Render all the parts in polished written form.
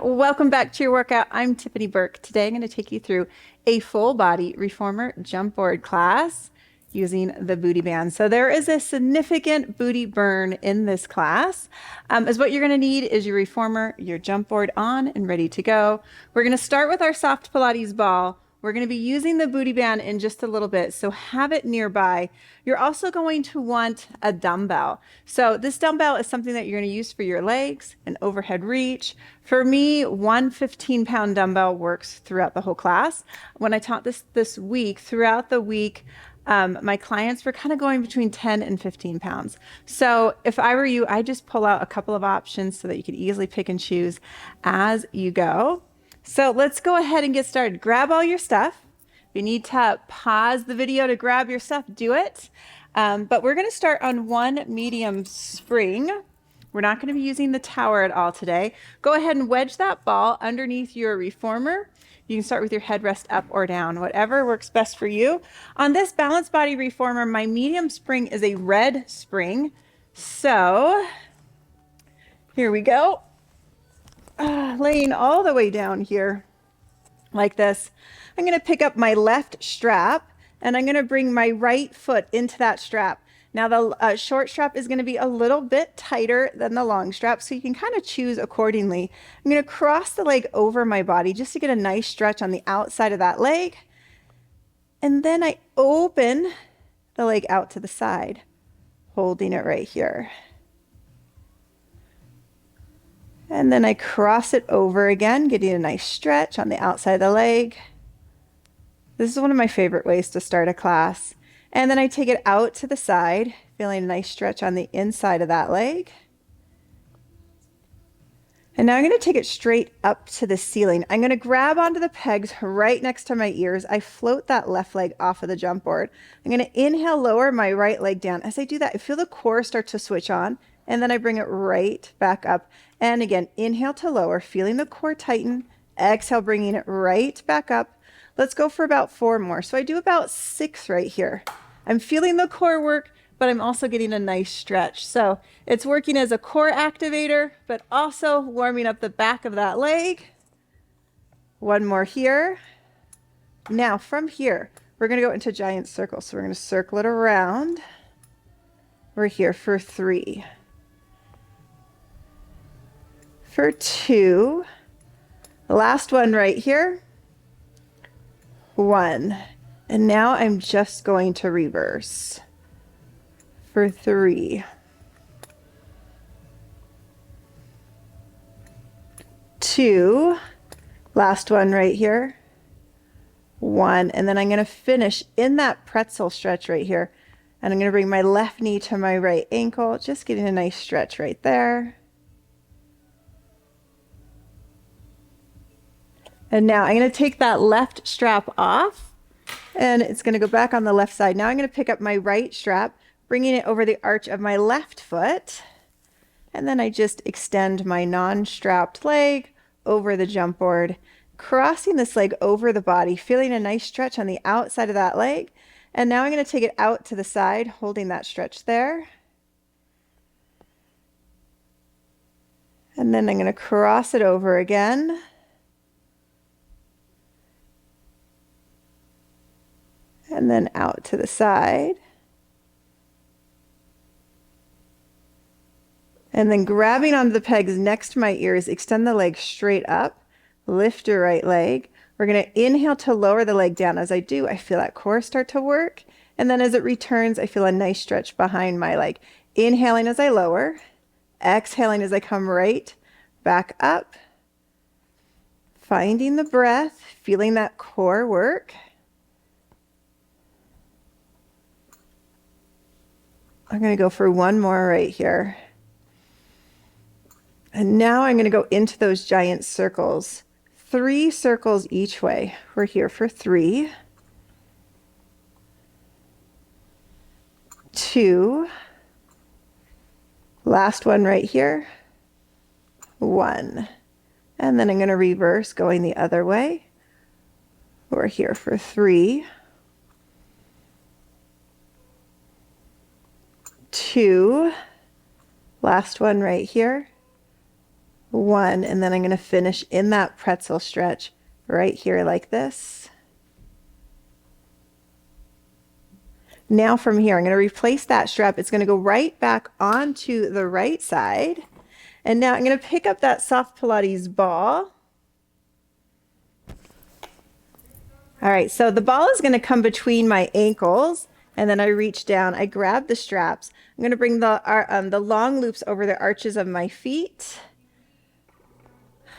Welcome back to your workout. I'm Tiffany Burke. Today I'm going to take you through a full body reformer jump board class using the booty band. So there is a significant booty burn in this class. As what you're going to need is your reformer, your jump board on and ready to go. We're going to start with our soft Pilates ball. We're going to be using the booty band in just a little bit, so have it nearby. You're also going to want a dumbbell. So this dumbbell is something that you're going to use for your legs, an overhead reach. For me, one 15-pound dumbbell works throughout the whole class. When I taught this week, throughout the week, my clients were kind of going between 10 and 15 pounds. So if I were you, I'd just pull out a couple of options so that you can easily pick and choose as you go. So let's go ahead and get started. Grab all your stuff. If you need to pause the video to grab your stuff, do it. But we're going to start on one medium spring. We're not going to be using the tower at all today. Go ahead and wedge that ball underneath your reformer. You can start with your headrest up or down, whatever works best for you. On this balanced body reformer, my medium spring is a red spring. So here we go. Laying all the way down here like this. I'm going to pick up my left strap and I'm going to bring my right foot into that strap. Now the short strap is going to be a little bit tighter than the long strap, so you can kind of choose accordingly. I'm going to cross the leg over my body just to get a nice stretch on the outside of that leg. And then I open the leg out to the side, holding it right here. And then I cross it over again, getting a nice stretch on the outside of the leg. This is one of my favorite ways to start a class. And then I take it out to the side, feeling a nice stretch on the inside of that leg. And now I'm going to take it straight up to the ceiling. I'm going to grab onto the pegs right next to my ears. I float that left leg off of the jump board. I'm going to inhale, lower my right leg down. As I do that, I feel the core start to switch on, and then I bring it right back up. And again, inhale to lower, feeling the core tighten. Exhale, bringing it right back up. Let's go for about 4 more. So I do about 6 right here. I'm feeling the core work, but I'm also getting a nice stretch. So it's working as a core activator, but also warming up the back of that leg. 1 more here. Now from here, we're going to go into giant circles. So we're going to circle it around. We're here for 3. For 2. The last one right here. 1. And now I'm just going to reverse for 3. 2. Last one right here. 1. And then I'm going to finish in that pretzel stretch right here. And I'm going to bring my left knee to my right ankle, just getting a nice stretch right there. And now I'm going to take that left strap off and it's going to go back on the left side. Now I'm going to pick up my right strap, bringing it over the arch of my left foot. And then I just extend my non-strapped leg over the jump board, crossing this leg over the body, feeling a nice stretch on the outside of that leg. And now I'm going to take it out to the side, holding that stretch there. And then I'm going to cross it over again. And then out to the side. And then grabbing onto the pegs next to my ears, extend the leg straight up, lift your right leg. We're going to inhale to lower the leg down. As I do, I feel that core start to work. And then as it returns, I feel a nice stretch behind my leg. Inhaling as I lower, exhaling as I come right back up. Finding the breath, feeling that core work. I'm going to go for 1 more right here. And now I'm going to go into those giant circles. 3 circles each way. We're here for 3. 2. Last one right here. 1. And then I'm going to reverse going the other way. We're here for 3. 2. Last one right here. 1, and then I'm going to finish in that pretzel stretch right here like this. Now from here, I'm going to replace that strap. It's going to go right back onto the right side. And now I'm going to pick up that soft Pilates ball. All right, so the ball is going to come between my ankles, and then I reach down, I grab the straps. I'm going to bring the long loops over the arches of my feet.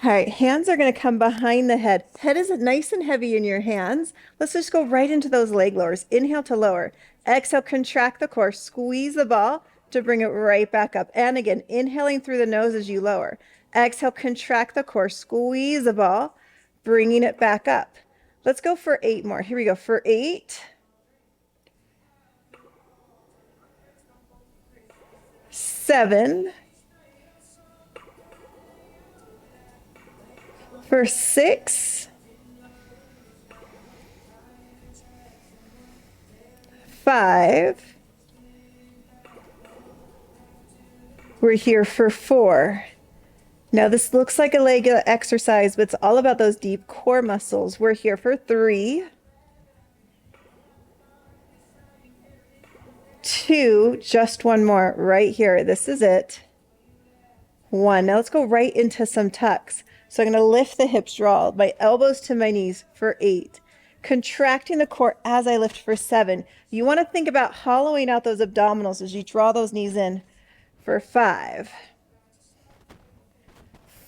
All right, hands are going to come behind the head. Head is nice and heavy in your hands. Let's just go right into those leg lowers. Inhale to lower. Exhale, contract the core. Squeeze the ball to bring it right back up. And again, inhaling through the nose as you lower. Exhale, contract the core. Squeeze the ball, bringing it back up. Let's go for 8 more. Here we go. For 8. 7. For 6. 5. We're here for 4. Now this looks like a leg exercise, but it's all about those deep core muscles. We're here for 3. 2, just one more right here. This is it. 1. Now let's go right into some tucks. So I'm going to lift the hips, draw my elbows to my knees for 8. Contracting the core as I lift for 7. You want to think about hollowing out those abdominals as you draw those knees in for 5.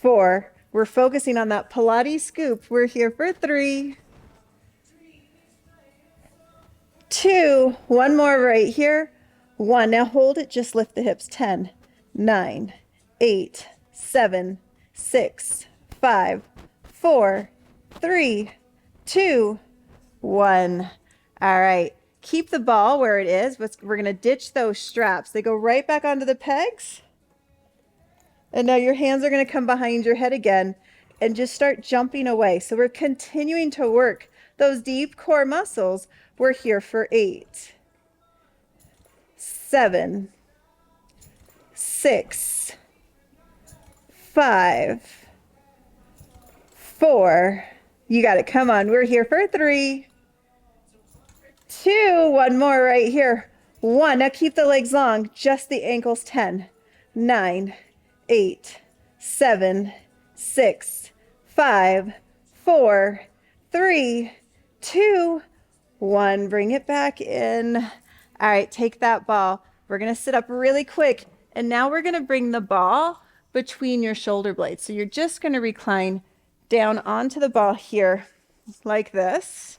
4. We're focusing on that Pilates scoop. We're here for 3. 2. One more right here. 1. Now hold it. Just lift the hips. 10, 9, 8, 7, 6, 5, 4, 3, 2, 1. All right. Keep the ball where it is. We're going to ditch those straps. They go right back onto the pegs. And now your hands are going to come behind your head again and just start jumping away. So we're continuing to work those deep core muscles. We're here for 8, 7, 6, 5, 4. You got it. Come on. We're here for 3, 2. One more right here. 1. Now keep the legs long, just the ankles. 10, 9, 8, 7, 6, 5, 4, 3, 2, 1. Bring it back in. All right, take that ball. We're going to sit up really quick. And now we're going to bring the ball between your shoulder blades. So you're just going to recline down onto the ball here like this.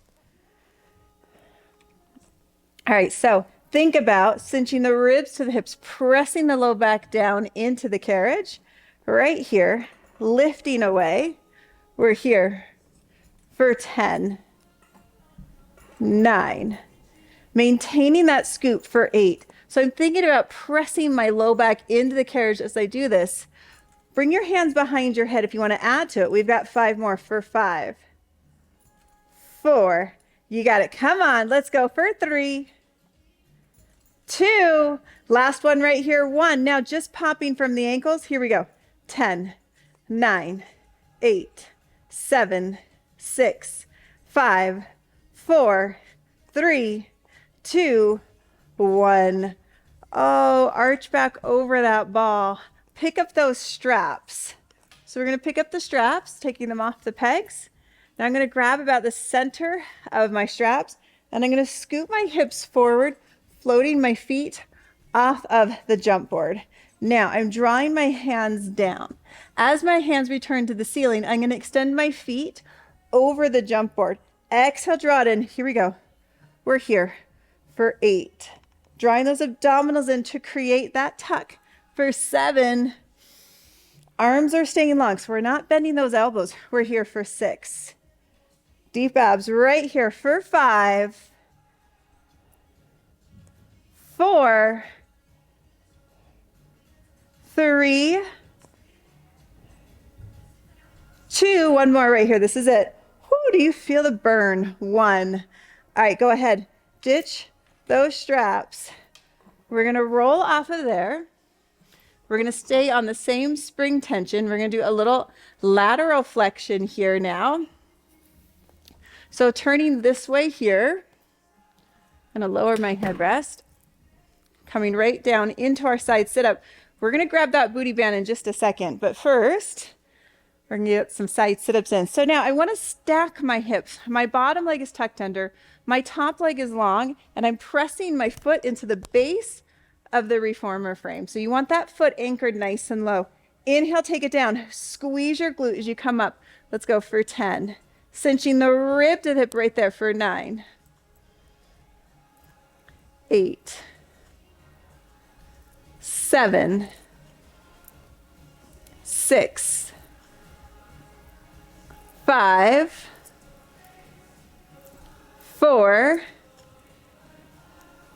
All right, so think about cinching the ribs to the hips, pressing the low back down into the carriage. Right here, lifting away. We're here for 10, 9. Maintaining that scoop for 8. So I'm thinking about pressing my low back into the carriage as I do this. Bring your hands behind your head if you want to add to it. We've got 5 more for 5, 4. You got it. Come on. Let's go for 3, 2. Last one right here. 1. Now just popping from the ankles. Here we go. 10, 9, 8, 7, 6, 5, 4, 3, 2, 1. Oh, arch back over that ball. Pick up those straps. So we're going to pick up the straps, taking them off the pegs. Now I'm going to grab about the center of my straps, and I'm going to scoop my hips forward, floating my feet off of the jump board. Now I'm drawing my hands down. As my hands return to the ceiling, I'm going to extend my feet over the jump board. Exhale, draw it in. Here we go. We're here for 8. Drawing those abdominals in to create that tuck. For 7. Arms are staying long, so we're not bending those elbows. We're here for 6. Deep abs right here for 5, 4, 3, 2. One more right here. This is it. Whoo, do you feel the burn? 1. All right, go ahead. Ditch those straps. We're going to roll off of there. We're going to stay on the same spring tension. We're going to do a little lateral flexion here now. So turning this way here, I'm going to lower my headrest, coming right down into our side sit-up. We're going to grab that booty band in just a second, but first, we're going to get some side sit-ups in. So now I want to stack my hips. My bottom leg is tucked under, my top leg is long, and I'm pressing my foot into the base of the reformer frame. So you want that foot anchored nice and low. Inhale, take it down. Squeeze your glute as you come up. Let's go for 10. Cinching the rib to the hip right there for 9. 8. 7. 6. 5. 4.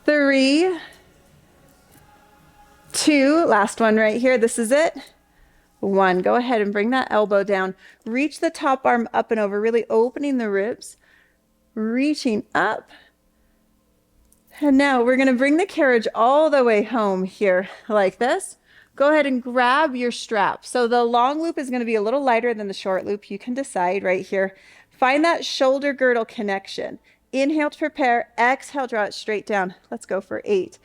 3. 2, last one right here. This is it. 1. Go ahead and bring that elbow down. Reach the top arm up and over, really opening the ribs, reaching up. And now we're going to bring the carriage all the way home here like this. Go ahead and grab your strap. So the long loop is going to be a little lighter than the short loop. You can decide right here. Find that shoulder girdle connection. Inhale to prepare. Exhale, draw it straight down. Let's go for 8.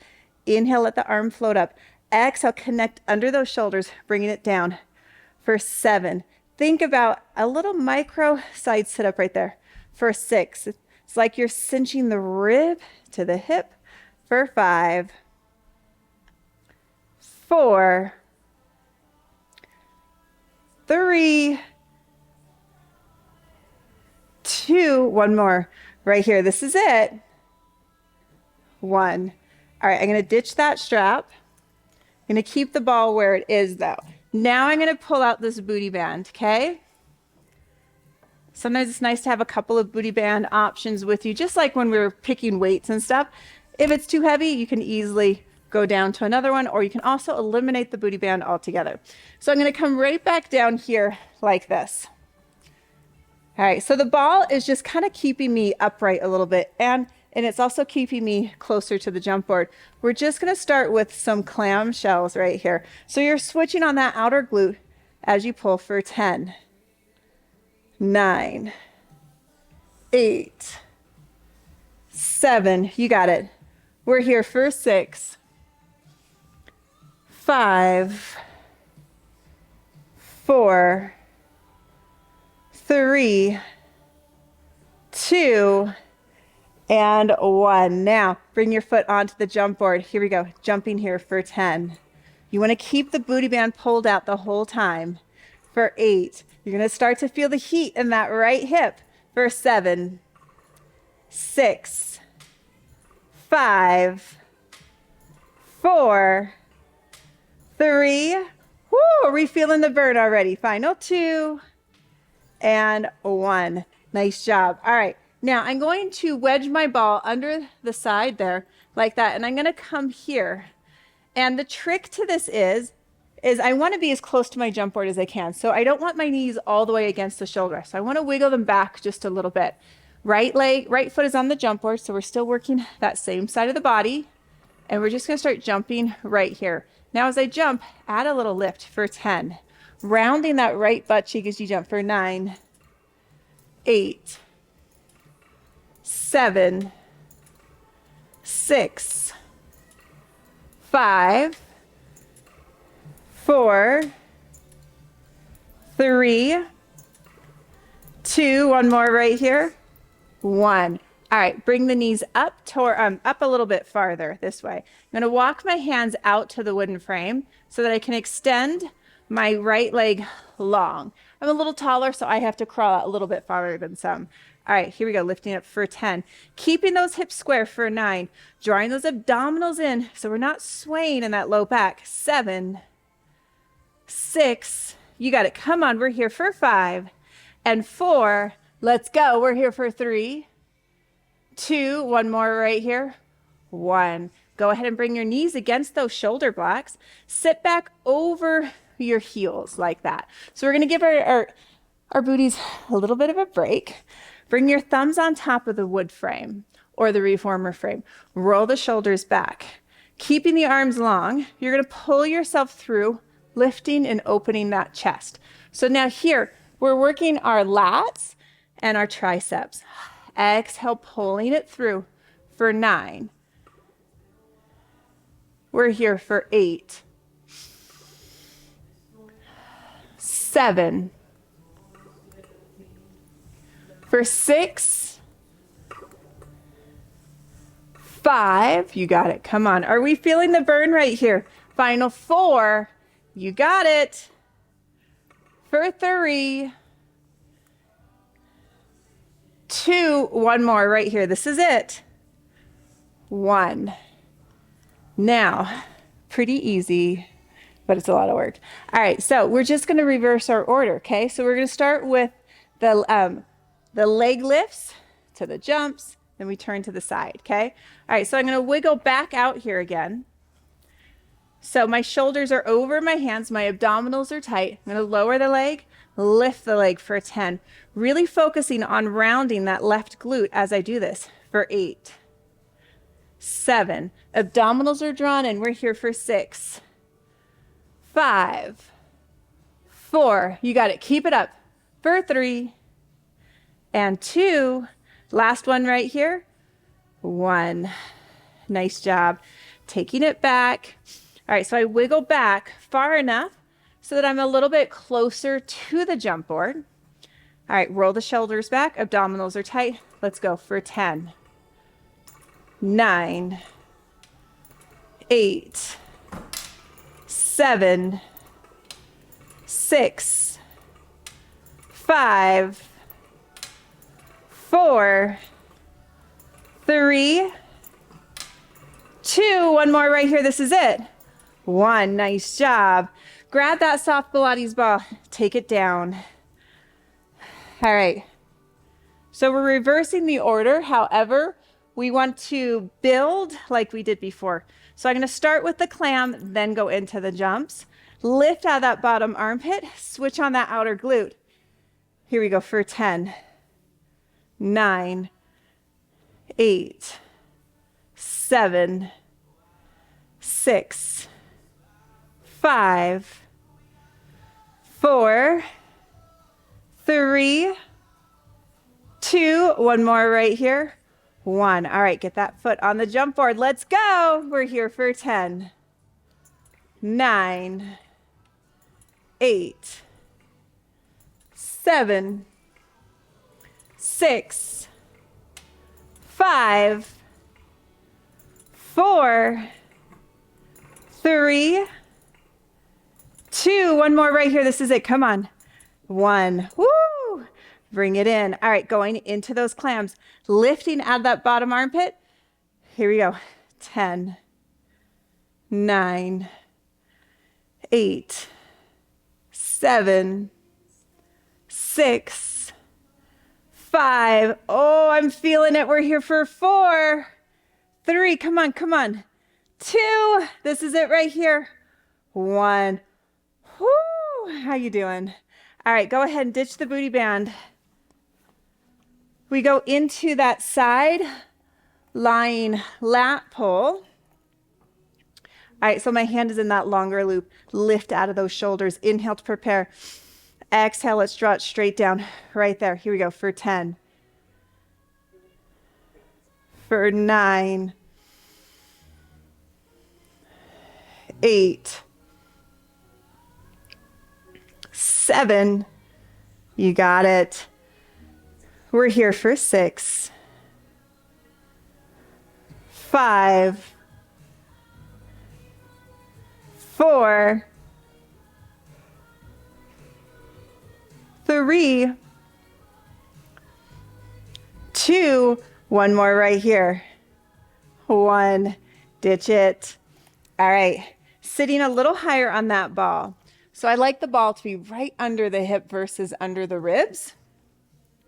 Inhale, let the arm float up. Exhale, connect under those shoulders, bringing it down for 7. Think about a little micro side sit up right there for 6. It's like you're cinching the rib to the hip for 5, 4, 3, 2, one more right here. This is it. 1. All right, I'm going to ditch that strap. I'm going to keep the ball where it is though. Now I'm going to pull out this booty band, okay? Sometimes it's nice to have a couple of booty band options with you, just like when we were picking weights and stuff. If it's too heavy, you can easily go down to another one, or you can also eliminate the booty band altogether. So I'm going to come right back down here like this. All right, so the ball is just kind of keeping me upright a little bit, and it's also keeping me closer to the jump board. We're just going to start with some clamshells right here. So you're switching on that outer glute as you pull for 10, 9, 8, 7. You got it. We're here for 6, 5, 4, 3, 2, and 1. Now, bring your foot onto the jump board. Here we go. Jumping here for 10. You want to keep the booty band pulled out the whole time. For 8. You're going to start to feel the heat in that right hip. For 7, 6, 5, 4, 3. Woo, are we feeling the burn already? Final 2 and 1. Nice job. All right. Now I'm going to wedge my ball under the side there like that, and I'm going to come here. And the trick to this is I want to be as close to my jump board as I can. So I don't want my knees all the way against the shoulder. So I want to wiggle them back just a little bit. Right foot is on the jump board. So we're still working that same side of the body. And we're just going to start jumping right here. Now as I jump, add a little lift for 10. Rounding that right butt cheek as you jump for 9, 8, 7, 6, 5, 4, 3, 2, one more right here, 1. All right, bring the knees up up a little bit farther this way. I'm going to walk my hands out to the wooden frame so that I can extend my right leg long. I'm a little taller, so I have to crawl out a little bit farther than some. All right, here we go, lifting up for 10. Keeping those hips square for 9. Drawing those abdominals in so we're not swaying in that low back. 7, 6, you got it. Come on, we're here for 5 and 4. Let's go. We're here for 3, 2, one more right here, 1. Go ahead and bring your knees against those shoulder blocks. Sit back over your heels like that. So we're going to give our booties a little bit of a break. Bring your thumbs on top of the wood frame or the reformer frame. Roll the shoulders back. Keeping the arms long, you're going to pull yourself through, lifting and opening that chest. So now here, we're working our lats and our triceps. Exhale, pulling it through for 9. We're here for 8, 7, for 6, 5, you got it, come on. Are we feeling the burn right here? Final 4, you got it. For 3, 2, one more right here. This is it. 1. Now, pretty easy, but it's a lot of work. All right, so we're just going to reverse our order, okay? So we're going to start with the leg lifts to the jumps, then we turn to the side, okay? All right, so I'm going to wiggle back out here again. So my shoulders are over my hands, my abdominals are tight. I'm going to lower the leg, lift the leg for 10. Really focusing on rounding that left glute as I do this for 8, 7. Abdominals are drawn in. We're here for 6, 5, 4. You got it. Keep it up for 3 and 2. Last one right here. 1. Nice job. Taking it back. All right, so I wiggle back far enough so that I'm a little bit closer to the jump board. All right, roll the shoulders back. Abdominals are tight. Let's go for 10, 9, 8, 7, 6, 5, 4, 3, 2. One more right here. This is it. 1. Nice job. Grab that soft Pilates ball. Take it down. All right. So we're reversing the order. However, we want to build like we did before. So I'm going to start with the clam, then go into the jumps. Lift out of that bottom armpit. Switch on that outer glute. Here we go for 10, 9, 8, 7, 6, 5, 4, 3, 2. One more right here. 1. All right, get that foot on the jump board. Let's go. We're here for 10, 9, 8, 7, 6, 5, 4, 3, 2. One more right here. This is it. Come on. 1. Woo! Bring it in. All right, going into those clams. Lifting out of that bottom armpit. Here we go. 10, 9, 8, 7, 6, 5. Oh, I'm feeling it. We're here for 4, 3. Come on, come on. 2. This is it right here. 1. Whoo! How you doing? All right, go ahead and ditch the booty band. We go into that side lying lat pull. All right, so my hand is in that longer loop. Lift out of those shoulders. Inhale to prepare. Exhale, let's draw it straight down right there. Here we go for 10, for 9, 8, 7. You got it. We're here for 6, 5, 4, 3, 2. One more right here. 1. Ditch it. All right. Sitting a little higher on that ball. So I like the ball to be right under the hip versus under the ribs.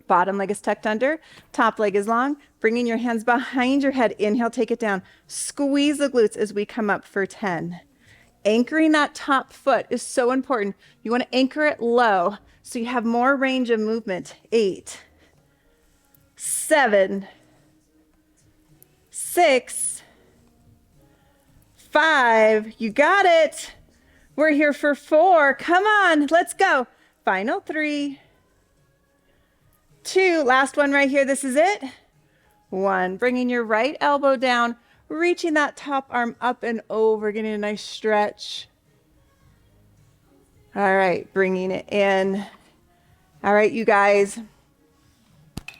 Bottom leg is tucked under, top leg is long. Bringing your hands behind your head. Inhale, take it down. Squeeze the glutes as we come up for 10. Anchoring that top foot is so important. You want to anchor it low so you have more range of movement. 8, 7, 6, 5. You got it. We're here for 4. Come on, let's go. Final 3, 2. Last one right here. This is it. 1. Bringing your right elbow down, reaching that top arm up and over, getting a nice stretch. All right, bringing it in. All right, you guys.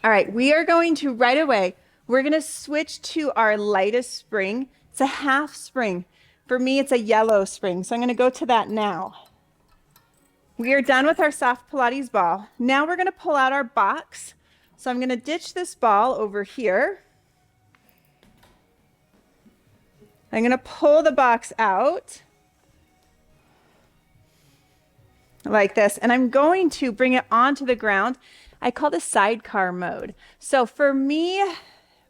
All right, we are going to right away, we're going to switch to our lightest spring. It's a half spring. For me, it's a yellow spring, so I'm going to go to that now. We are done with our soft Pilates ball. Now we're going to pull out our box. So I'm going to ditch this ball over here. I'm going to pull the box out like this, and I'm going to bring it onto the ground. I call this sidecar mode. So for me,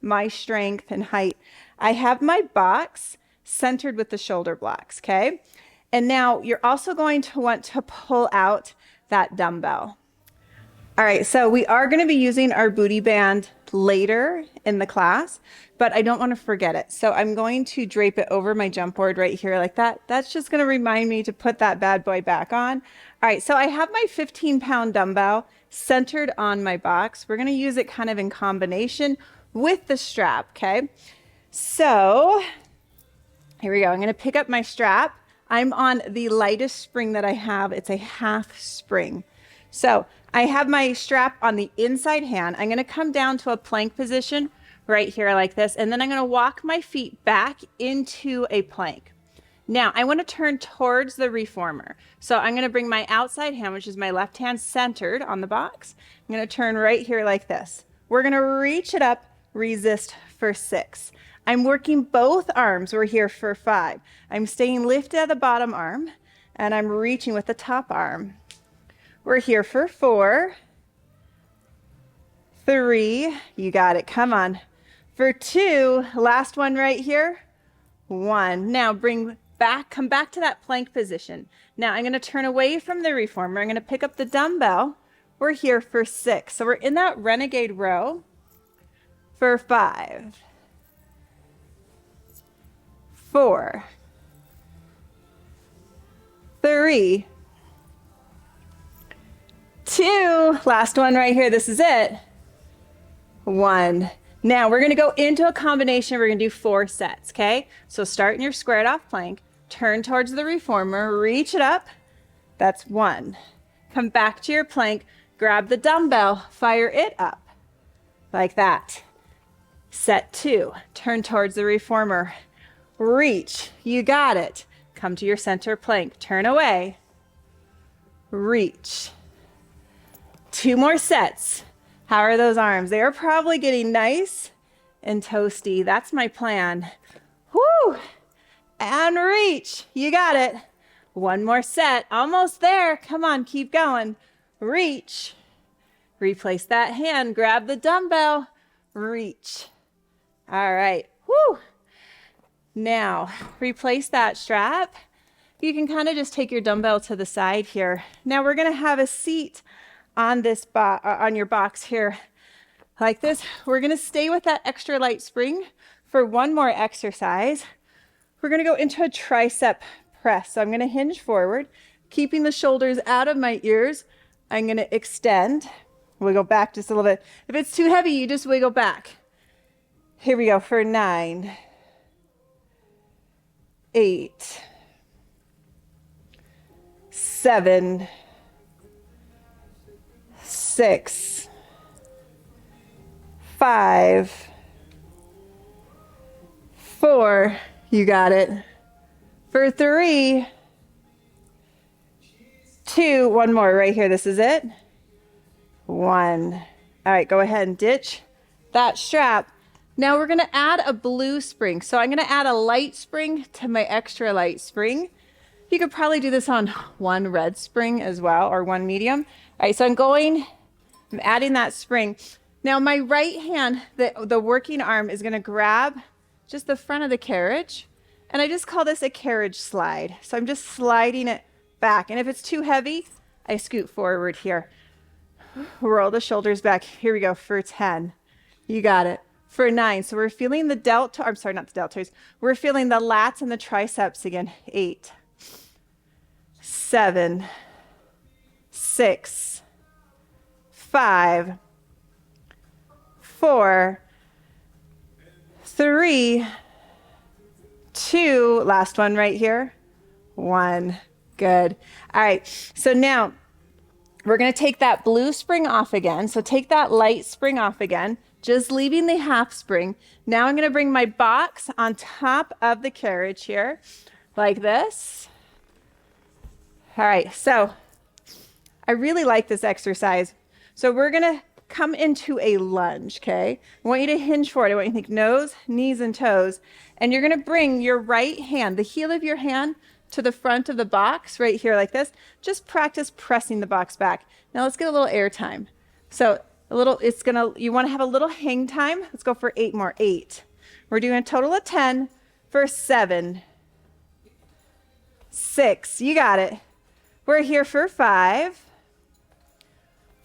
my strength and height, I have my box centered with the shoulder blocks, okay? And now you're also going to want to pull out that dumbbell. All right, so we are going to be using our booty band later in the class, but I don't want to forget it. So I'm going to drape it over my jump board right here like that. That's just going to remind me to put that bad boy back on. All right, so I have my 15-pound dumbbell centered on my box. We're going to use it kind of in combination with the strap, okay? So here we go. I'm going to pick up my strap. I'm on the lightest spring that I have. It's a half spring. So I have my strap on the inside hand. I'm going to come down to a plank position right here like this, and then I'm going to walk my feet back into a plank. Now I want to turn towards the reformer. So I'm going to bring my outside hand, which is my left hand, centered on the box. I'm going to turn right here like this. We're going to reach it up, resist for 6. I'm working both arms. We're here for 5. I'm staying lifted at the bottom arm, and I'm reaching with the top arm. We're here for 4, 3, you got it, come on. For 2, last one right here, 1. Now come back to that plank position. Now I'm gonna turn away from the reformer. I'm gonna pick up the dumbbell. We're here for 6. So we're in that renegade row for 5, 4, 3, 2, last one right here, this is it, 1. Now we're gonna go into a combination. We're gonna do 4 sets, okay? So start in your squared off plank, turn towards the reformer, reach it up, that's 1. Come back to your plank, grab the dumbbell, fire it up, like that. Set 2, turn towards the reformer, reach, you got it. Come to your center plank, turn away, reach. 2 more sets. How are those arms? They are probably getting nice and toasty. That's my plan. Whoo! And reach. You got it. 1 more set. Almost there. Come on, keep going. Reach. Replace that hand. Grab the dumbbell. Reach. All right. Whoo! Now, replace that strap. You can kind of just take your dumbbell to the side here. Now we're going to have a seat on this on your box here like this. We're going to stay with that extra light spring for 1 more exercise. We're going to go into a tricep press. So I'm going to hinge forward, keeping the shoulders out of my ears. I'm going to extend, wiggle back just a little bit. If it's too heavy, you just wiggle back. Here we go for 9, 8, 7, 6, 5, 4, you got it. For 3, 2, 1 more right here. This is it. 1. All right, go ahead and ditch that strap. Now we're going to add a blue spring. So I'm going to add a light spring to my extra light spring. You could probably do this on 1 red spring as well, or 1 medium. All right, so I'm adding that spring. Now my right hand, the working arm, is going to grab just the front of the carriage. And I just call this a carriage slide. So I'm just sliding it back. And if it's too heavy, I scoot forward here. Roll the shoulders back. Here we go for 10. You got it. for 9. So we're feeling the deltoid, I'm sorry, not the deltoids. We're feeling the lats and the triceps again. 8, 7, 6, 5, 4, 3, 2, last one right here, 1. Good. All right, so now we're going to take that blue spring off again. So take that light spring off again, just leaving the half spring. Now I'm going to bring my box on top of the carriage here, like this. All right, so I really like this exercise. So we're going to come into a lunge, okay? I want you to hinge forward. I want you to think nose, knees, and toes. And you're going to bring your right hand, the heel of your hand, to the front of the box right here like this. Just practice pressing the box back. Now let's get a little air time. So you want to have a little hang time. Let's go for 8 more. 8. We're doing a total of 10 for 7, 6. You got it. We're here for 5,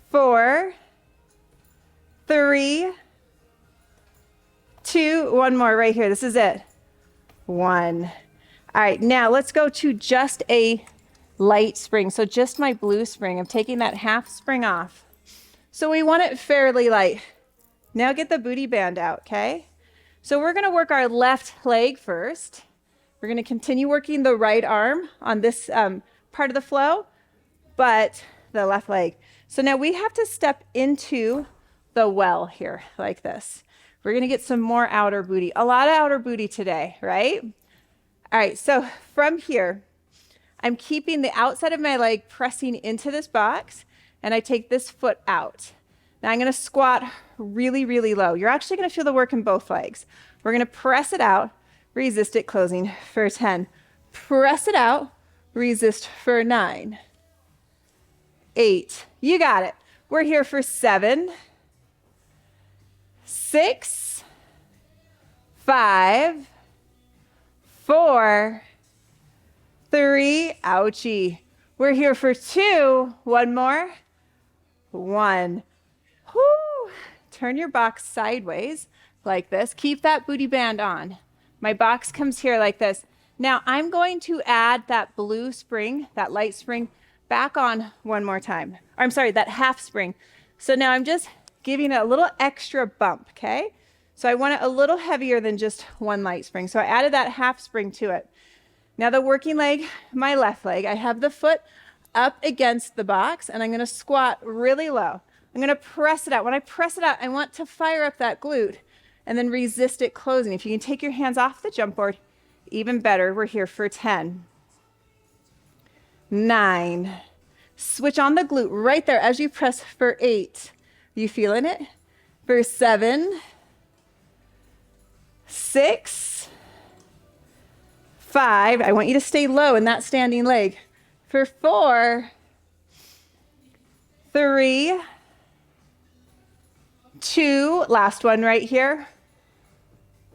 4, 3, 2, 1 more right here. This is it. 1. All right, now let's go to just a light spring. So just my blue spring. I'm taking that half spring off. So we want it fairly light. Now get the booty band out, okay? So we're going to work our left leg first. We're going to continue working the right arm on this part of the flow, but the left leg. So now we have to step into the well here like this. We're going to get some more outer booty. A lot of outer booty today, right? All right, so from here, I'm keeping the outside of my leg pressing into this box, and I take this foot out. Now I'm going to squat really, really low. You're actually going to feel the work in both legs. We're going to press it out, resist it, closing for 10. Press it out, resist for 9, 8. You got it. We're here for 7, 6, 5, 4, 3, ouchie. We're here for 2, 1 more, 1. Whoo. Turn your box sideways like this. Keep that booty band on. My box comes here like this. Now I'm going to add that blue spring, that light spring, back on 1 more time. Or, I'm sorry, that half spring. So now I'm just giving it a little extra bump, okay? So I want it a little heavier than just 1 light spring. So I added that half spring to it. Now the working leg, my left leg, I have the foot up against the box, and I'm going to squat really low. I'm going to press it out. When I press it out, I want to fire up that glute and then resist it closing. If you can take your hands off the jump board, even better. We're here for 10, 9. Switch on the glute right there as you press for 8. You feeling it? For 7, 6, 5. I want you to stay low in that standing leg. For 4, 3, 2. Last one right here.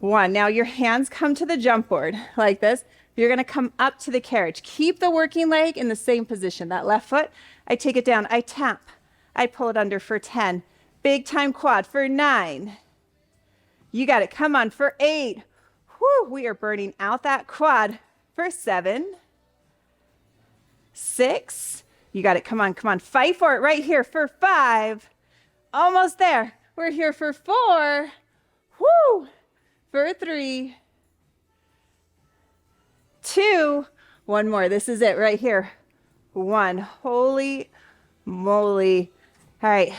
1. Now your hands come to the jump board like this. You're going to come up to the carriage. Keep the working leg in the same position. That left foot, I take it down. I tap. I pull it under for 10. Big time quad for 9. You got it. Come on for 8. Whew, we are burning out that quad for 7, 6. You got it. Come on, come on. Fight for it right here for 5. Almost there. We're here for 4. Whoo! For 3, 2. 1 more. This is it right here. 1. Holy moly. All right.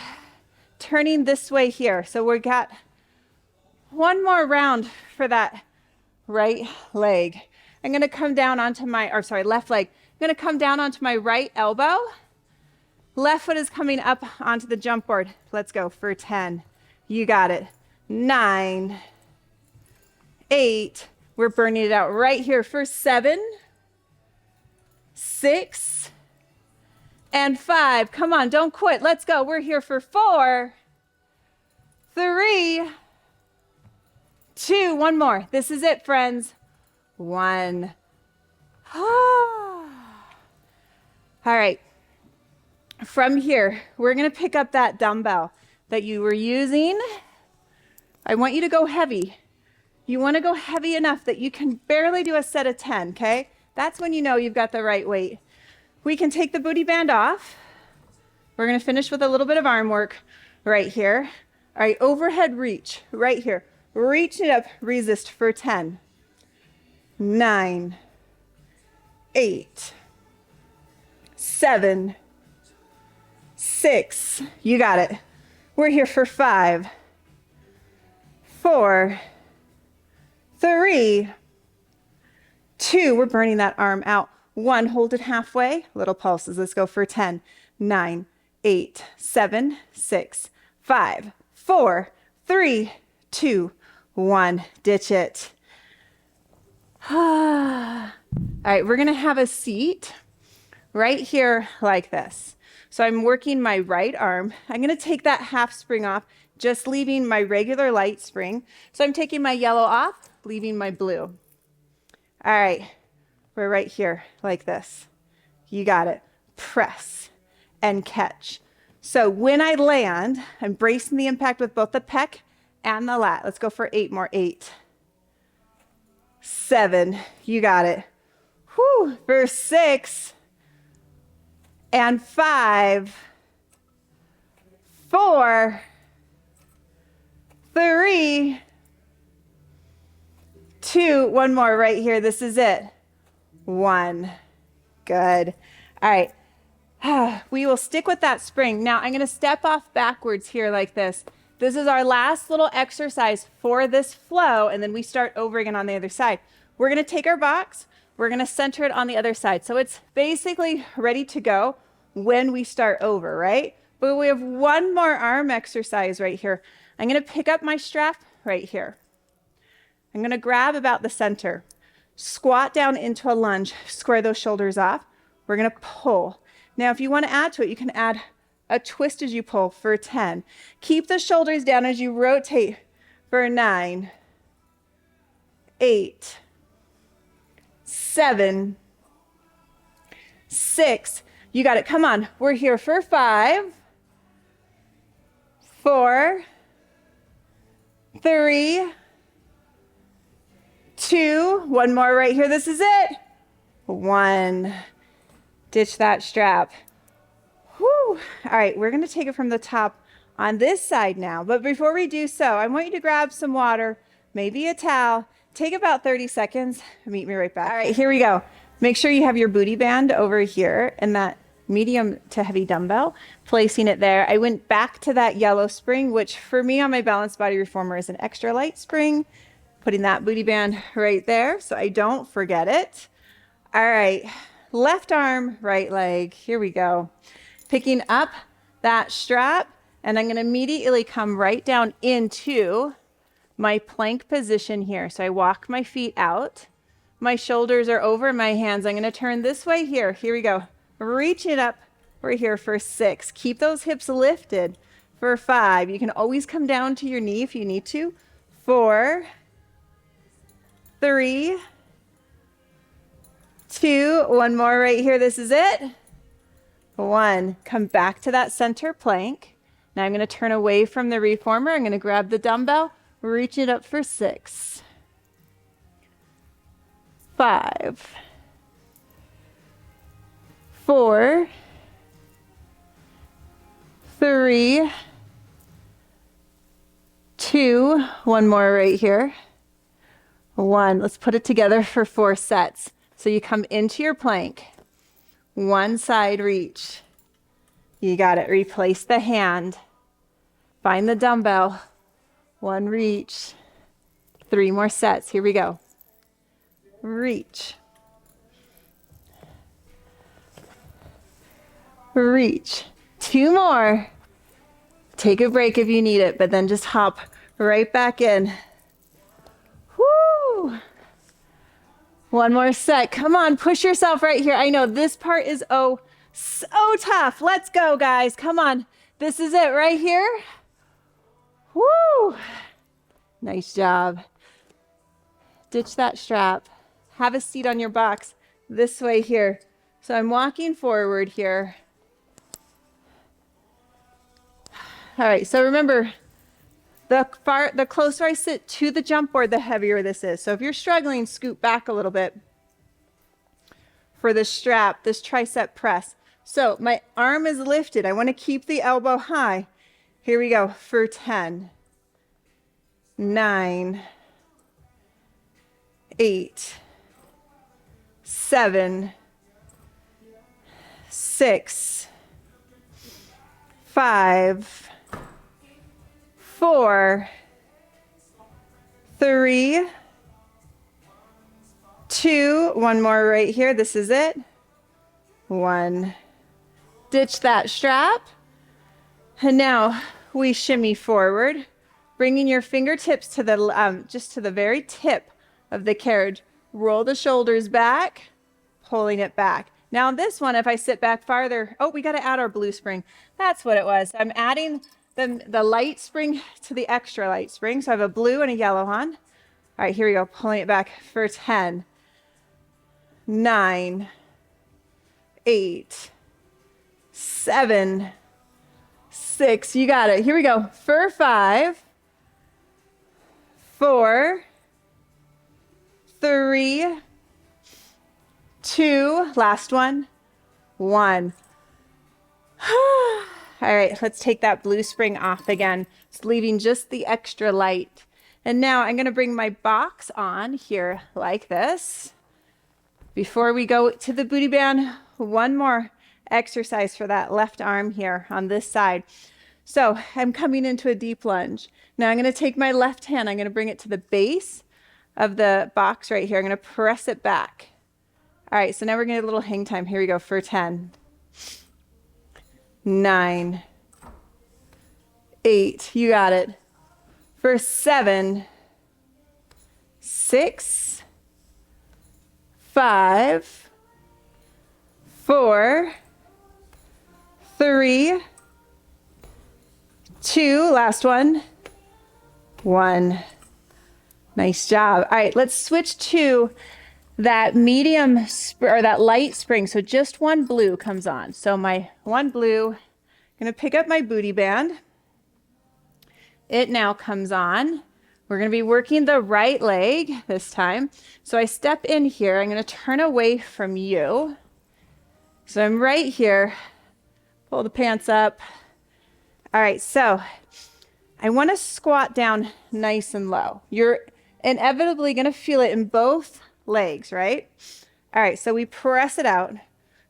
Turning this way here. So we got 1 more round for that right leg. I'm going to come down onto left leg. I'm going to come down onto my right elbow. Left foot is coming up onto the jump board. Let's go for 10. You got it. 9, 8. We're burning it out right here for 7, 6, and 5. Come on, don't quit. Let's go. We're here for 4, 3, 2. 1 more. This is it, friends. 1. All right. From here, we're going to pick up that dumbbell that you were using I want you to go heavy. You want to go heavy enough that you can barely do a set of 10, okay? That's when you know you've got the right weight. We can take the booty band off. We're going to finish with a little bit of arm work right here. All right, overhead reach right here. Reach it up, resist for 10, 9, 8, 7, 6. You got it. We're here for 5, 4, 3, 2. We're burning that arm out. 1, hold it halfway. Little pulses. Let's go for 10, 9, 8, 7, 6, 5, 4, 3, 2, 1. Ditch it. All right, we're going to have a seat right here like this. So I'm working my right arm. I'm going to take that half spring off, just leaving my regular light spring. So I'm taking my yellow off, leaving my blue. All right, we're right here like this. You got it. Press and catch. So when I land, I'm bracing the impact with both the pec and the lat. Let's go for 8 more. 8, 7. You got it. Whew. For 6 and 5, 4, 3, 2. One more right here. This is it. 1. Good. All right. We will stick with that spring. Now I'm going to step off backwards here like this. This is our last little exercise for this flow, and then we start over again on the other side. We're going to take our box. We're going to center it on the other side. So it's basically ready to go when we start over, right? But we have one more arm exercise right here. I'm going to pick up my strap right here. I'm going to grab about the center, squat down into a lunge, square those shoulders off. We're going to pull. Now, if you want to add to it, you can add a twist as you pull for 10. Keep the shoulders down as you rotate for 9, 8, 7, 6. You got it. Come on. We're here for 5, 4, 3, 2. One more right here. This is it. 1. Ditch that strap. Whew. All right, we're going to take it from the top on this side now. But before we do so, I want you to grab some water, maybe a towel. Take about 30 seconds. Meet me right back. All right, here we go. Make sure you have your booty band over here and that medium to heavy dumbbell, placing it there. I went back to that yellow spring, which for me on my balanced body reformer is an extra light spring. Putting that booty band right there so I don't forget it. All right. Left arm, right leg. Here we go. Picking up that strap, and I'm going to immediately come right down into my plank position here. So I walk my feet out. My shoulders are over my hands. I'm going to turn this way here. Here we go. Reach it up. We're here for 6. Keep those hips lifted for 5. You can always come down to your knee if you need to. 4, 3, 2, one more right here. This is it. 1. Come back to that center plank. Now I'm going to turn away from the reformer. I'm going to grab the dumbbell, reach it up for 6, 5, 4, 3, 2. One more right here. 1. Let's put it together for 4 sets. So you come into your plank, one side reach. You got it. Replace the hand. Find the dumbbell. 1 reach. 3 more sets. Here we go. Reach. Reach. 2 more. Take a break if you need it, but then just hop right back in. Woo! 1 more set. Come on, push yourself right here. I know this part is so tough. Let's go, guys. Come on. This is it right here. Woo! Nice job. Ditch that strap. Have a seat on your box this way here. So I'm walking forward here. All right, so remember, The closer I sit to the jump board, the heavier this is. So if you're struggling, scoot back a little bit for the strap, this tricep press. So my arm is lifted. I want to keep the elbow high. Here we go for 10, 9, 8, 7, 6, 5, 4, 3, 2, one more right here. This is it. 1. Ditch that strap. And now we shimmy forward, bringing your fingertips to the just to the very tip of the carriage. Roll the shoulders back, pulling it back. Now this one, if I sit back farther, oh, we got to add our blue spring. That's what it was. I'm adding the light spring to the extra light spring. So I have a blue and a yellow on. All right, here we go. Pulling it back for 10, 9, 8, 7, 6. You got it. Here we go. For 5, 4, 3, 2, last one, 1. All right, let's take that blue spring off again. It's leaving just the extra light. And now I'm going to bring my box on here like this. Before we go to the booty band, one more exercise for that left arm here on this side. So I'm coming into a deep lunge. Now I'm going to take my left hand. I'm going to bring it to the base of the box right here. I'm going to press it back. All right, so now we're going to get a little hang time. Here we go for 10, 9, 8. You got it. For 7, 6, 5, 4, 3, 2, last one, 1. Nice job. All right, let's switch to that medium or that light spring. So just one blue comes on. So my one blue, I'm going to pick up my booty band. It now comes on. We're going to be working the right leg this time. So I step in here. I'm going to turn away from you. So I'm right here. Pull the pants up. All right, so I want to squat down nice and low. You're inevitably going to feel it in both legs, right? All right, so we press it out,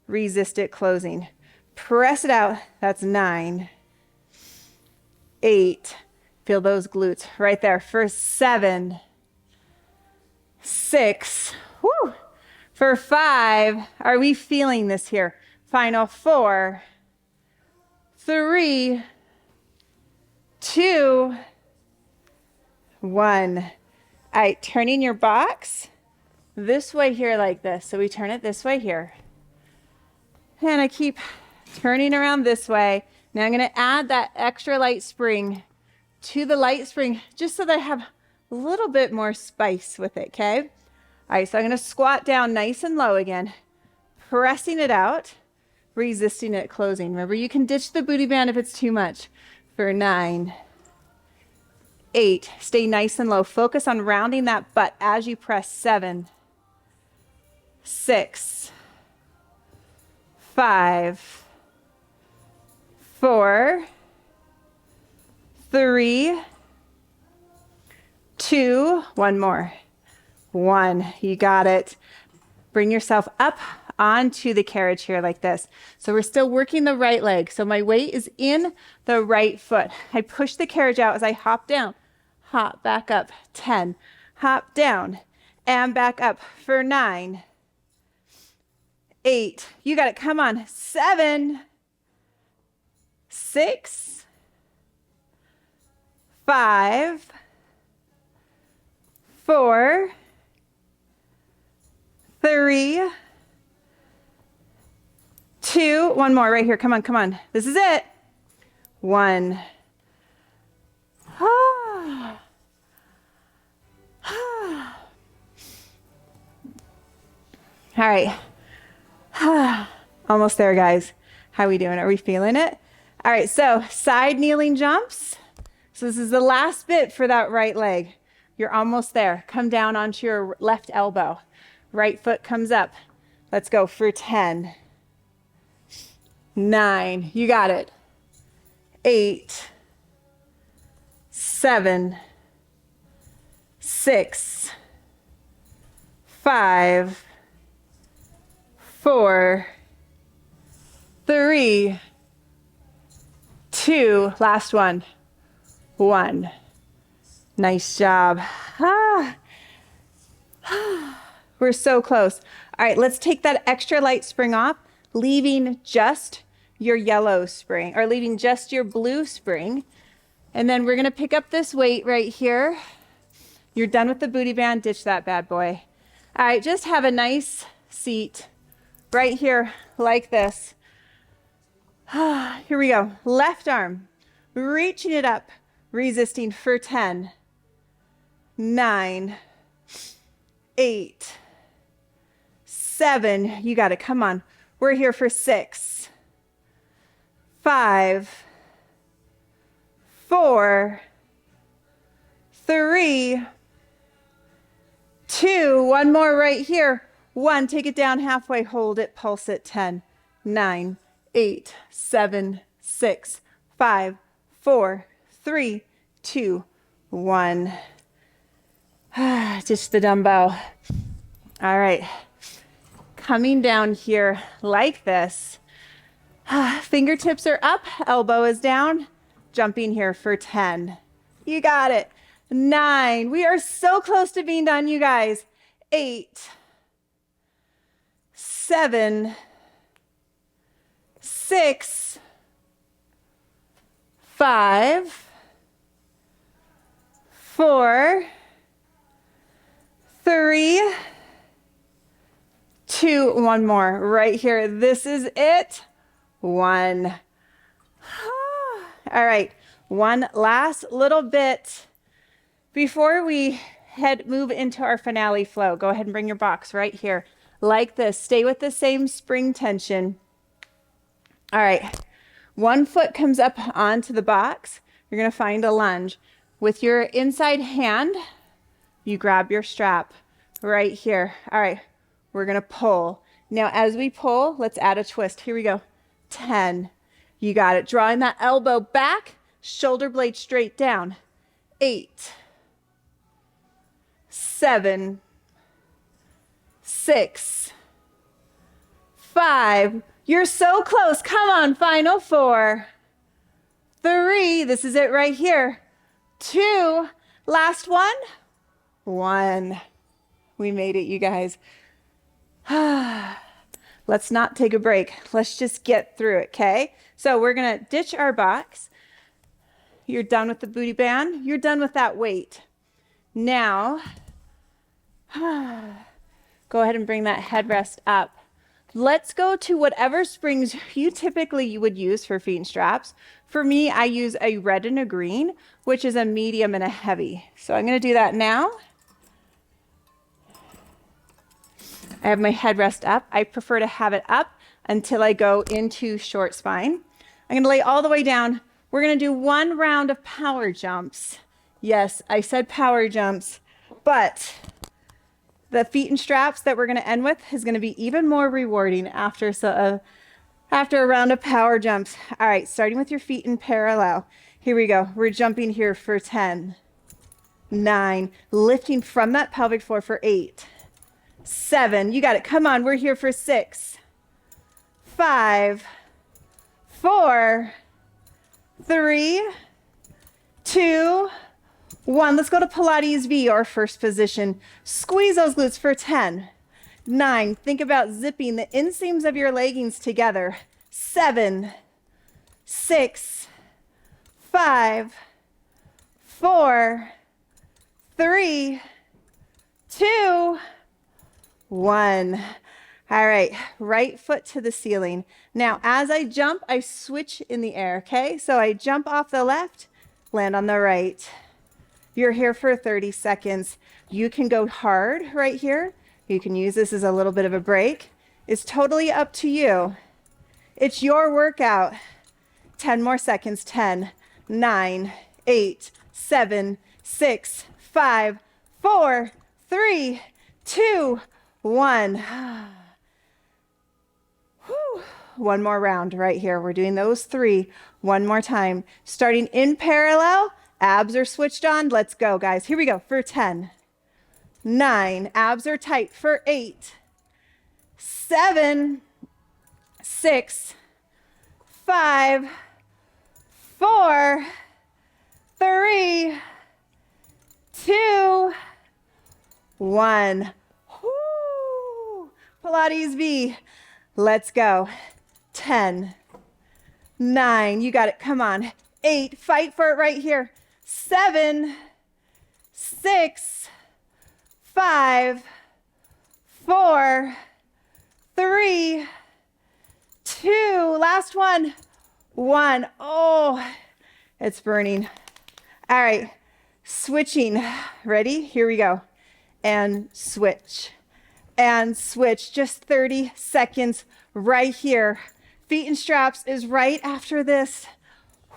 resist it closing. Press it out. That's 9, 8. Feel those glutes right there. For 7, 6. Whoo. For 5. Are we feeling this here? Final 4, 3, 2, 1. All right, turning your box this way here like this. So we turn it this way here. And I keep turning around this way. Now I'm going to add that extra light spring to the light spring just so that I have a little bit more spice with it, okay? All right, so I'm going to squat down nice and low again, pressing it out, resisting it closing. Remember, you can ditch the booty band if it's too much. For 9, 8. Stay nice and low. Focus on rounding that butt as you press. 7, 6, 5, 4, 3, 2, one more. 1. You got it. Bring yourself up onto the carriage here like this. So we're still working the right leg. So my weight is in the right foot. I push the carriage out as I hop down. Hop back up. 10. Hop down and back up for 9, 8. You got it. Come on. 7, 6, 5, 4, 3, 2, one more right here. Come on, come on. This is it. 1. Ah. Ah. All right. Ah. Almost there, guys. How are we doing? Are we feeling it? All right, so side kneeling jumps. So this is the last bit for that right leg. You're almost there. Come down onto your left elbow. Right foot comes up. Let's go for 10, 9, you got it. 8, 7, 6, 5, 4, 3, 2, last one, 1. Nice job. We're so close. All right, let's take that extra light spring off, leaving just your yellow spring, or leaving just your blue spring. And then we're gonna pick up this weight right here. You're done with the booty band, ditch that bad boy. All right, just have a nice seat right here like this. Here we go. Left arm, reaching it up, resisting for 10, 9, 8, 7, you got it, come on. We're here for 6, 5, 4, 3, 2, one more right here. 1, take it down halfway, hold it, pulse it, 10, 9, 8, 7, 6, 5, 4, 3, 2, 1. Just the dumbbell. All right. Coming down here like this. Fingertips are up, elbow is down. Jumping here for 10. You got it. 9. We are so close to being done, you guys. 8, 7, 6, 5, 4, 3, 2, one more right here. This is it. 1. All right, one last little bit before we move into our finale flow. Go ahead and bring your box right here like this. Stay with the same spring tension. All right, one foot comes up onto the box. You're gonna find a lunge. With your inside hand, you grab your strap right here. All right, we're gonna pull. Now as we pull, let's add a twist. Here we go. 10, you got it. Drawing that elbow back, shoulder blade straight down. 8, 7, 6, 5. You're so close. Come on, final 4, 3. This is it right here. 2, last one. 1. We made it, you guys. Let's not take a break. Let's just get through it, okay? So we're gonna ditch our box. You're done with the booty band. You're done with that weight. Now, go ahead and bring that headrest up. Let's go to whatever springs you typically would use for feet and straps. For me, I use a red and a green, which is a medium and a heavy. So I'm gonna do that now. I have my headrest up. I prefer to have it up until I go into short spine. I'm gonna lay all the way down. We're gonna do one round of power jumps. Yes, I said power jumps, but the feet and straps that we're gonna end with is gonna be even more rewarding after a round of power jumps. All right, starting with your feet in parallel. Here we go. We're jumping here for 10, 9, lifting from that pelvic floor for 8, 7, you got it. Come on, we're here for 6, 5, 4, 3, 2, 1. Let's go to Pilates V, our first position. Squeeze those glutes for 10, 9. Think about zipping the inseams of your leggings together. 7, 6, 5, 4, 3, 2, 1. All right, right foot to the ceiling. Now, as I jump, I switch in the air, okay? So I jump off the left, land on the right. You're here for 30 seconds. You can go hard right here. You can use this as a little bit of a break. It's totally up to you. It's your workout. 10 more seconds. 10, 9, 8, 7, 6, 5, 4, 3, 2, 1. Whew. One more round right here. We're doing those 3 one more time. Starting in parallel, abs are switched on. Let's go, guys. Here we go for 10, 9, abs are tight for 8, 7, 6, 5, 4, 3, 2, 1. Woo. Pilates V. Let's go. 10, 9, you got it. Come on. 8, fight for it right here. 7, 6, 5, 4, 3, 2, last one, 1. Oh, it's burning. All right, switching. Ready? Here we go. And switch. And switch. Just 30 seconds right here. Feet and straps is right after this.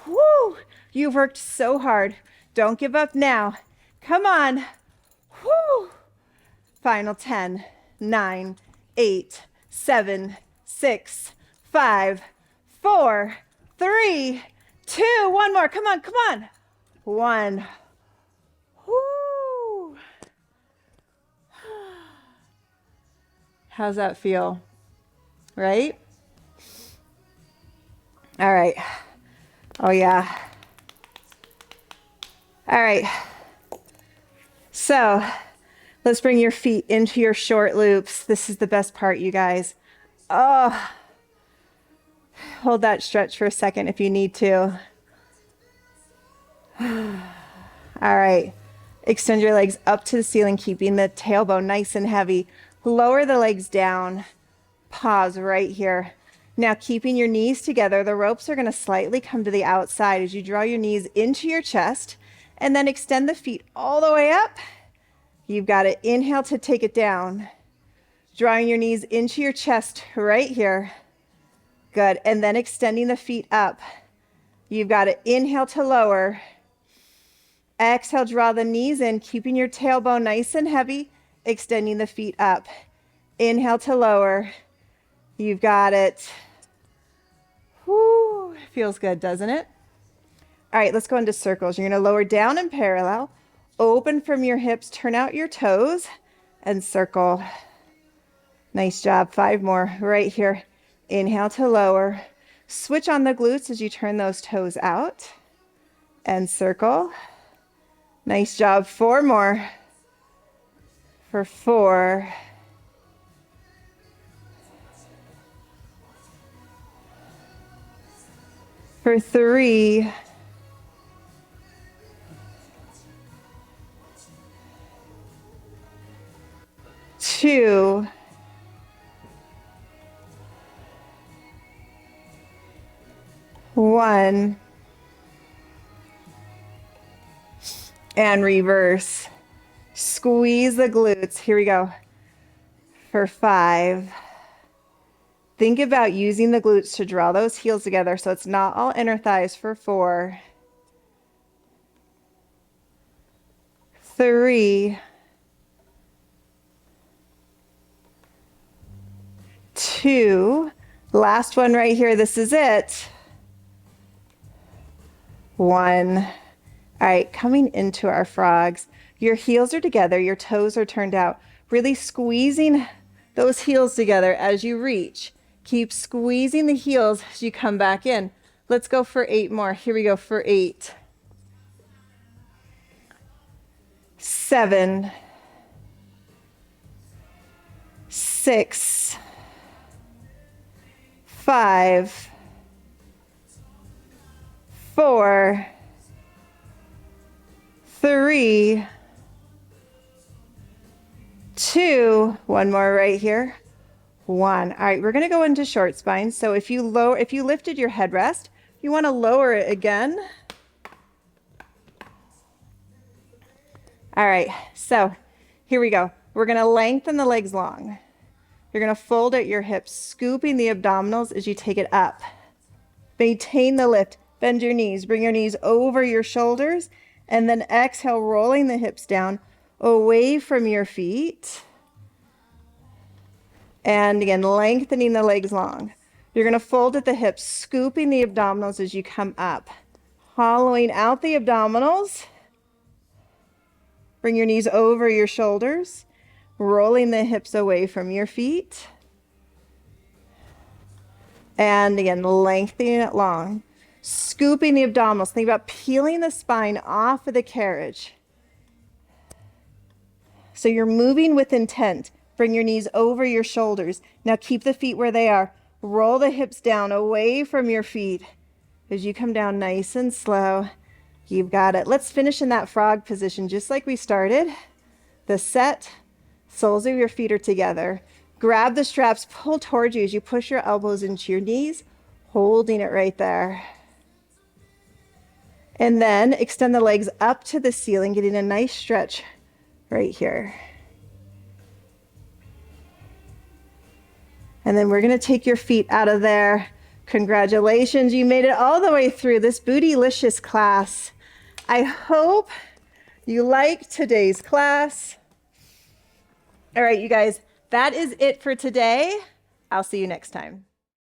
Woo! You've worked so hard. Don't give up now. Come on. Woo! Final 10, 9, 8, 7, 6, 5, 4, 3, 2, one more. Come on, come on. 1. Woo! How's that feel? Right? All right. Oh, yeah. All right. So let's bring your feet into your short loops. This is the best part, you guys. Oh, hold that stretch for a second if you need to. All right. Extend your legs up to the ceiling, keeping the tailbone nice and heavy. Lower the legs down. Pause right here. Now, keeping your knees together, the ropes are going to slightly come to the outside as you draw your knees into your chest and then extend the feet all the way up. You've got to inhale to take it down. Drawing your knees into your chest right here. Good. And then extending the feet up. You've got to inhale to lower. Exhale, draw the knees in, keeping your tailbone nice and heavy, extending the feet up. Inhale to lower. You've got it. Whoo, feels good, doesn't it? All right, let's go into circles. You're going to lower down in parallel, open from your hips, turn out your toes, and circle. Nice job. 5 more right here. Inhale to lower. Switch on the glutes as you turn those toes out, and circle. Nice job. 4 more. For 4. For 3. Two. 1. And reverse. Squeeze the glutes. Here we go. For 5. Think about using the glutes to draw those heels together so it's not all inner thighs. For 4. 3. 2. Last one right here. This is it. 1. All right, coming into our frogs. Your heels are together, your toes are turned out. Really squeezing those heels together as you reach. Keep squeezing the heels as you come back in. Let's go for 8 more. Here we go for 8. 7. 6. 5. 4. 3. 2. One more right here. 1. All right, we're going to go into short spine. So if you lifted your headrest, you want to lower it again. All right, so here we go. We're going to lengthen the legs long. You're going to fold at your hips, scooping the abdominals as you take it up. Maintain the lift. Bend your knees. Bring your knees over your shoulders. And then exhale, rolling the hips down away from your feet. And again, lengthening the legs long. You're going to fold at the hips, scooping the abdominals as you come up. Hollowing out the abdominals. Bring your knees over your shoulders. Rolling the hips away from your feet. And again, lengthening it long. Scooping the abdominals. Think about peeling the spine off of the carriage. So you're moving with intent. Bring your knees over your shoulders. Now keep the feet where they are. Roll the hips down away from your feet. As you come down nice and slow, you've got it. Let's finish in that frog position just like we started. The set, soles of your feet are together. Grab the straps, pull towards you as you push your elbows into your knees, holding it right there. And then extend the legs up to the ceiling, getting a nice stretch right here. And then we're going to take your feet out of there. Congratulations, you made it all the way through this Bootylicious class. I hope you liked today's class. All right, you guys, that is it for today. I'll see you next time.